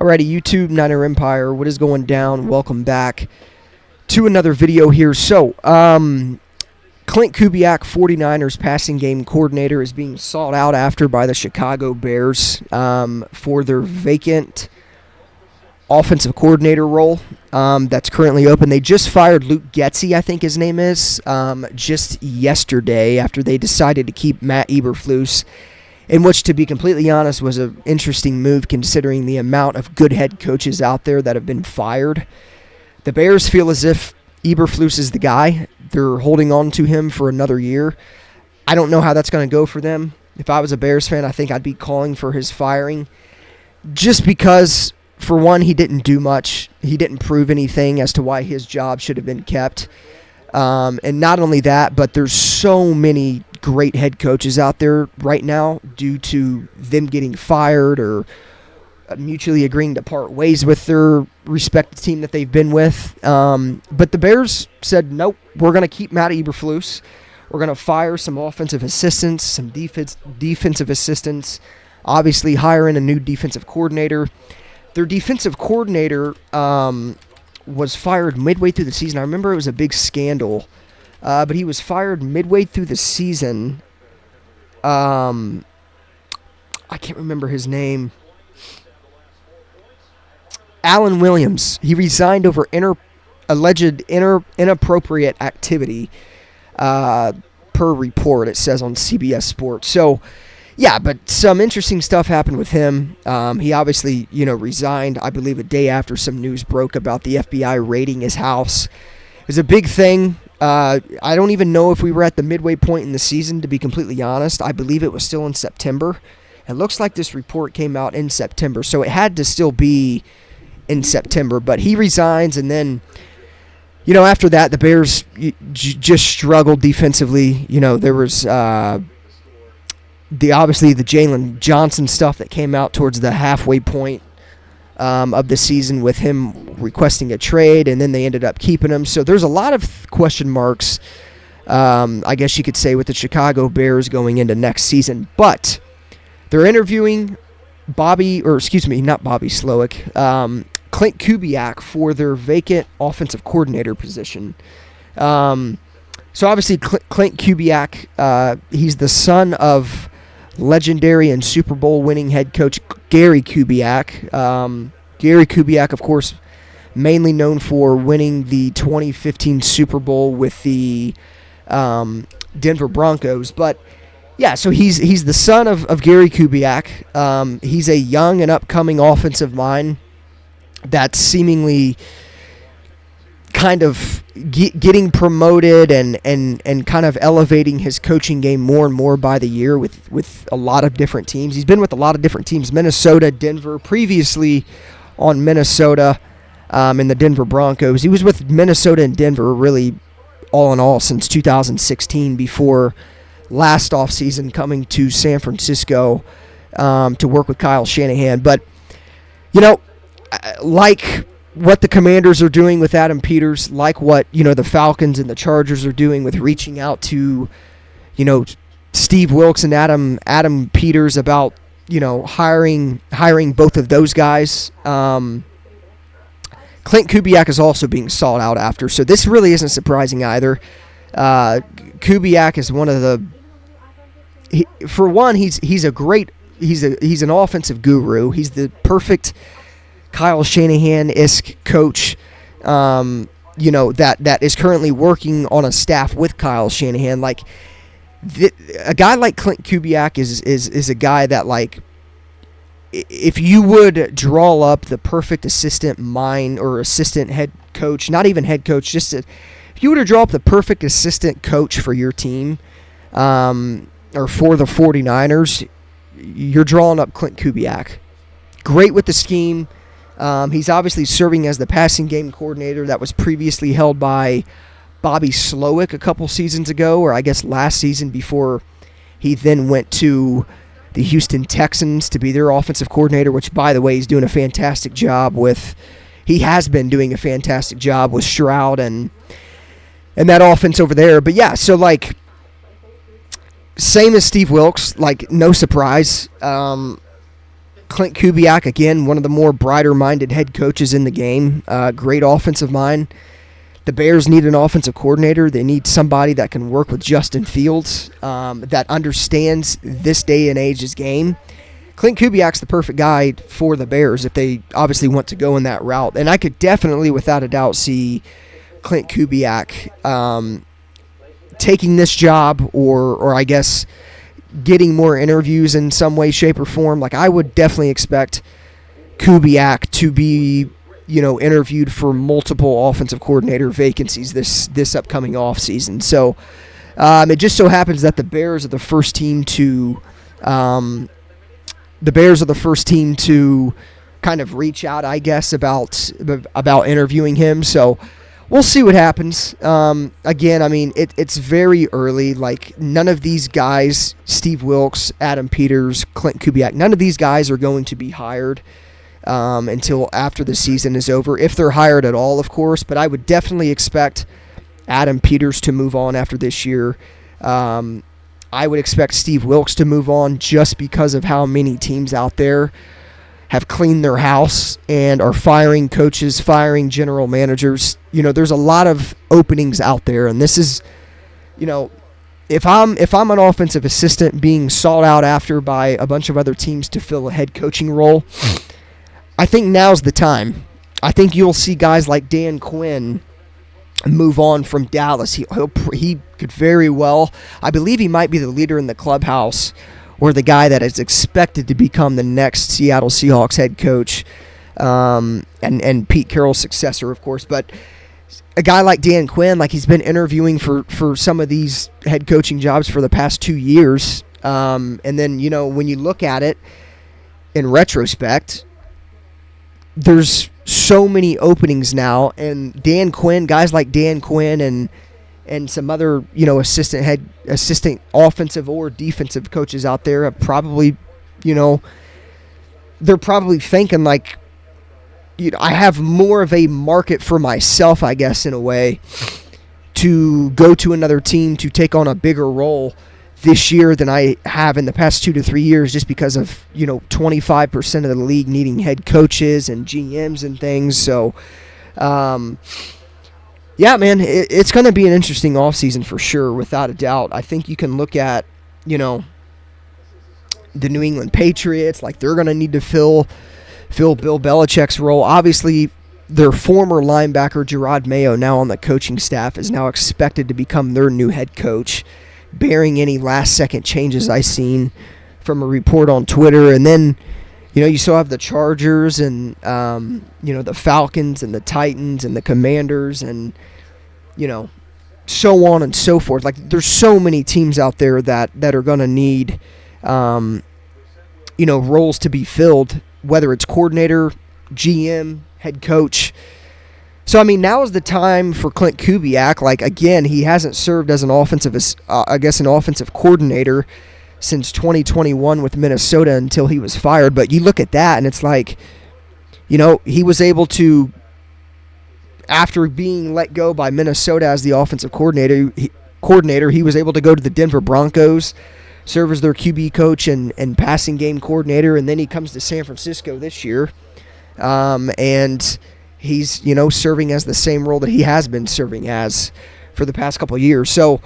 Alrighty, YouTube Niner Empire, what is going down? Welcome back to another video here. So, Klint Kubiak, 49ers passing game coordinator, is being sought out after by the Chicago Bears for their vacant offensive coordinator role that's currently open. They just fired Luke Getsy, I think his name is, just yesterday after they decided to keep Matt Eberflus, in which, to be completely honest, was an interesting move considering the amount of good head coaches out there that have been fired. The Bears feel as if Eberflus is the guy. They're holding on to him for another year. I don't know how that's going to go for them. If I was a Bears fan, I think I'd be calling for his firing just because, for one, he didn't do much. He didn't prove anything as to why his job should have been kept. And not only that, but there's so many great head coaches out there right now due to them getting fired or mutually agreeing to part ways with their respective team that they've been with. But the Bears said, nope, we're going to keep Matt Eberflus. We're going to fire some offensive assistants, some defensive assistants, obviously hire in a new defensive coordinator. Their defensive coordinator was fired midway through the season. I remember it was a big scandal. But he was fired midway through the season. I can't remember his name. Alan Williams. He resigned over alleged inappropriate activity, per report, it says on CBS Sports. So, yeah, but some interesting stuff happened with him. He obviously, resigned, I believe, a day after some news broke about the FBI raiding his house. It was a big thing. I don't even know if we were at the midway point in the season, to be completely honest. I believe it was still in September. It looks like this report came out in September, so it had to still be in September. But he resigns, and then, after that, the Bears just struggled defensively. There was obviously the Jalen Johnson stuff that came out towards the halfway point of the season with him requesting a trade, and then they ended up keeping him. So there's a lot of question marks, I guess you could say, with the Chicago Bears going into next season. But they're interviewing not Bobby Slowick, Klint Kubiak for their vacant offensive coordinator position. So obviously Klint Kubiak, he's the son of legendary and Super Bowl winning head coach Gary Kubiak. Gary Kubiak, of course, mainly known for winning the 2015 Super Bowl with the Denver Broncos. But yeah, so he's the son of Gary Kubiak. He's a young and upcoming offensive mind that's seemingly kind of getting promoted and kind of elevating his coaching game more and more by the year with a lot of different teams. He's been with a lot of different teams, Minnesota, Denver, previously on Minnesota in the Denver Broncos. He was with Minnesota and Denver really all in all since 2016 before last offseason coming to San Francisco to work with Kyle Shanahan. But, like what the Commanders are doing with Adam Peters, like what, the Falcons and the Chargers are doing with reaching out to, Steve Wilks and Adam Peters about, hiring both of those guys. Klint Kubiak is also being sought out after, so this really isn't surprising either. Kubiak is one of the, for one, he's an offensive guru. He's the perfect Kyle Shanahan-esque coach, that is currently working on a staff with Kyle Shanahan. Like, a guy like Klint Kubiak is a guy that, like, if you would draw up the perfect assistant mind or assistant head coach, not even head coach, if you were to draw up the perfect assistant coach for your team, or for the 49ers, you're drawing up Klint Kubiak. Great with the scheme. He's obviously serving as the passing game coordinator that was previously held by Bobby Slowick a couple seasons ago, or I guess last season, before he then went to the Houston Texans to be their offensive coordinator, which, by the way, he's doing a fantastic job with. He has been doing a fantastic job with Stroud and that offense over there. But yeah, so like, same as Steve Wilks, like, no surprise. Klint Kubiak, again, one of the more brighter-minded head coaches in the game. Great offensive mind. The Bears need an offensive coordinator. They need somebody that can work with Justin Fields, that understands this day and age's game. Klint Kubiak's the perfect guy for the Bears if they obviously want to go in that route. And I could definitely, without a doubt, see Klint Kubiak taking this job or I guess getting more interviews in some way, shape, or form. Like, I would definitely expect Kubiak to be, interviewed for multiple offensive coordinator vacancies this upcoming offseason. So it just so happens that the Bears are the first team to kind of reach out, I guess, about interviewing him. So we'll see what happens. Again, I mean, it's very early. Like, none of these guys, Steve Wilks, Adam Peters, Klint Kubiak, none of these guys are going to be hired until after the season is over, if they're hired at all, of course. But I would definitely expect Adam Peters to move on after this year. I would expect Steve Wilks to move on just because of how many teams out there have cleaned their house and are firing coaches, firing general managers. There's a lot of openings out there, and this is, if I'm an offensive assistant being sought out after by a bunch of other teams to fill a head coaching role, I think now's the time. I think you'll see guys like Dan Quinn move on from Dallas. He could very well, I believe he might be the leader in the clubhouse, or the guy that is expected to become the next Seattle Seahawks head coach, and Pete Carroll's successor, of course. But a guy like Dan Quinn, like, he's been interviewing for some of these head coaching jobs for the past 2 years. And then, when you look at it in retrospect, there's so many openings now, and guys like Dan Quinn and some other, assistant offensive or defensive coaches out there have probably, they're probably thinking like, I have more of a market for myself, I guess, in a way, to go to another team to take on a bigger role this year than I have in the past 2 to 3 years, just because of 25% of the league needing head coaches and GMs and things. So yeah, man, it's going to be an interesting offseason for sure, without a doubt. I think you can look at the New England Patriots, like, they're going to need to fill Bill Belichick's role. Obviously, their former linebacker Gerard Mayo, now on the coaching staff, is now expected to become their new head coach, bearing any last-second changes I've seen from a report on Twitter. And then, you still have the Chargers and, the Falcons and the Titans and the Commanders and, so on and so forth. Like, there's so many teams out there that are going to need, roles to be filled, whether it's coordinator, GM, head coach. So, I mean, now is the time for Klint Kubiak. Like, again, he hasn't served as an offensive coordinator since 2021 with Minnesota until he was fired. But you look at that, and it's like, he was able to, after being let go by Minnesota as the offensive coordinator, he was able to go to the Denver Broncos, serve as their QB coach and passing game coordinator, and then he comes to San Francisco this year, and he's, serving as the same role that he has been serving as for the past couple of years. So,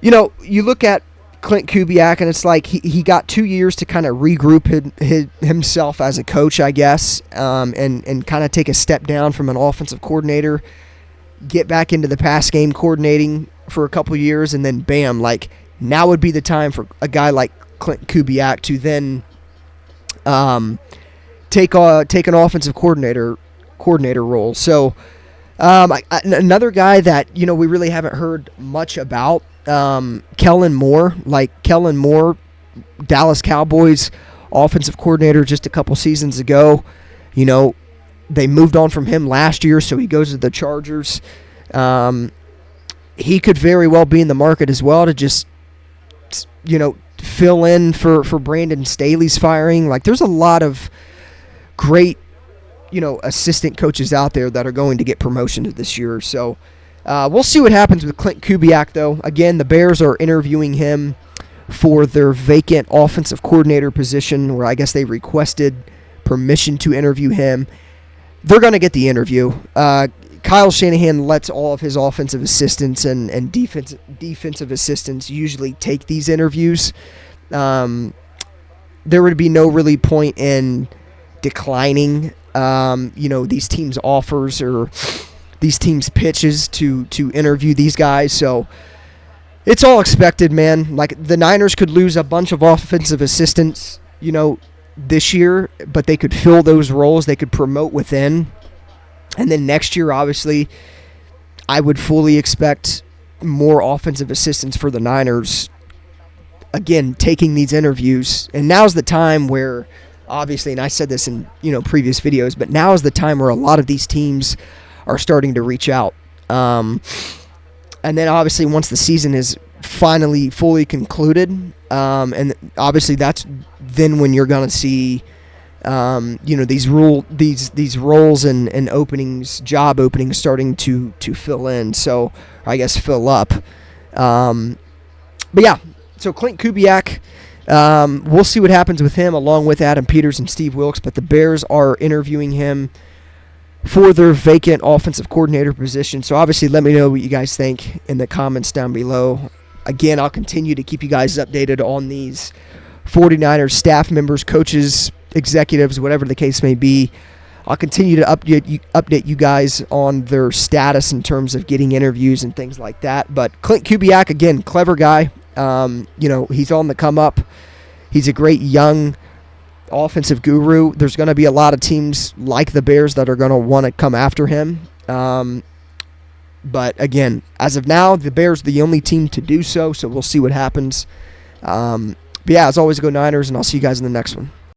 you look at Klint Kubiak, and it's like he got 2 years to kind of regroup himself as a coach, I guess, and kind of take a step down from an offensive coordinator, get back into the pass game coordinating for a couple of years, and then bam, like, now would be the time for a guy like Klint Kubiak to then take an offensive coordinator role. So another guy that we really haven't heard much about, Kellen Moore. Like, Kellen Moore, Dallas Cowboys offensive coordinator just a couple seasons ago. They moved on from him last year, so he goes to the Chargers. He could very well be in the market as well to just fill in for Brandon Staley's firing. Like, there's a lot of great assistant coaches out there that are going to get promotions this year. So we'll see what happens with Klint Kubiak, though. Again, the Bears are interviewing him for their vacant offensive coordinator position, where I guess they requested permission to interview him, they're going to get the interview. Kyle Shanahan lets all of his offensive assistants and defensive assistants usually take these interviews. There would be no really point in declining, these teams' offers or these teams' pitches to interview these guys. So it's all expected, man. Like, the Niners could lose a bunch of offensive assistants, this year, but they could fill those roles. They could promote within. And then next year, obviously, I would fully expect more offensive assistants for the Niners, again, taking these interviews. And now's the time where, obviously, and I said this in previous videos, but now is the time where a lot of these teams are starting to reach out. And then, obviously, once the season is finally fully concluded, and obviously that's then when you're going to see these roles and openings, job openings starting to fill in. So I guess fill up. But yeah, so Klint Kubiak, we'll see what happens with him along with Adam Peters and Steve Wilks. But the Bears are interviewing him for their vacant offensive coordinator position. So obviously let me know what you guys think in the comments down below. Again, I'll continue to keep you guys updated on these 49ers staff members, coaches, executives, whatever the case may be. I'll continue to update you guys on their status in terms of getting interviews and things like that. But Klint Kubiak, again, clever guy. He's on the come up. He's a great young offensive guru. There's going to be a lot of teams like the Bears that are going to want to come after him. But again, as of now, the Bears are the only team to do so. So we'll see what happens. But yeah, as always, go Niners, and I'll see you guys in the next one.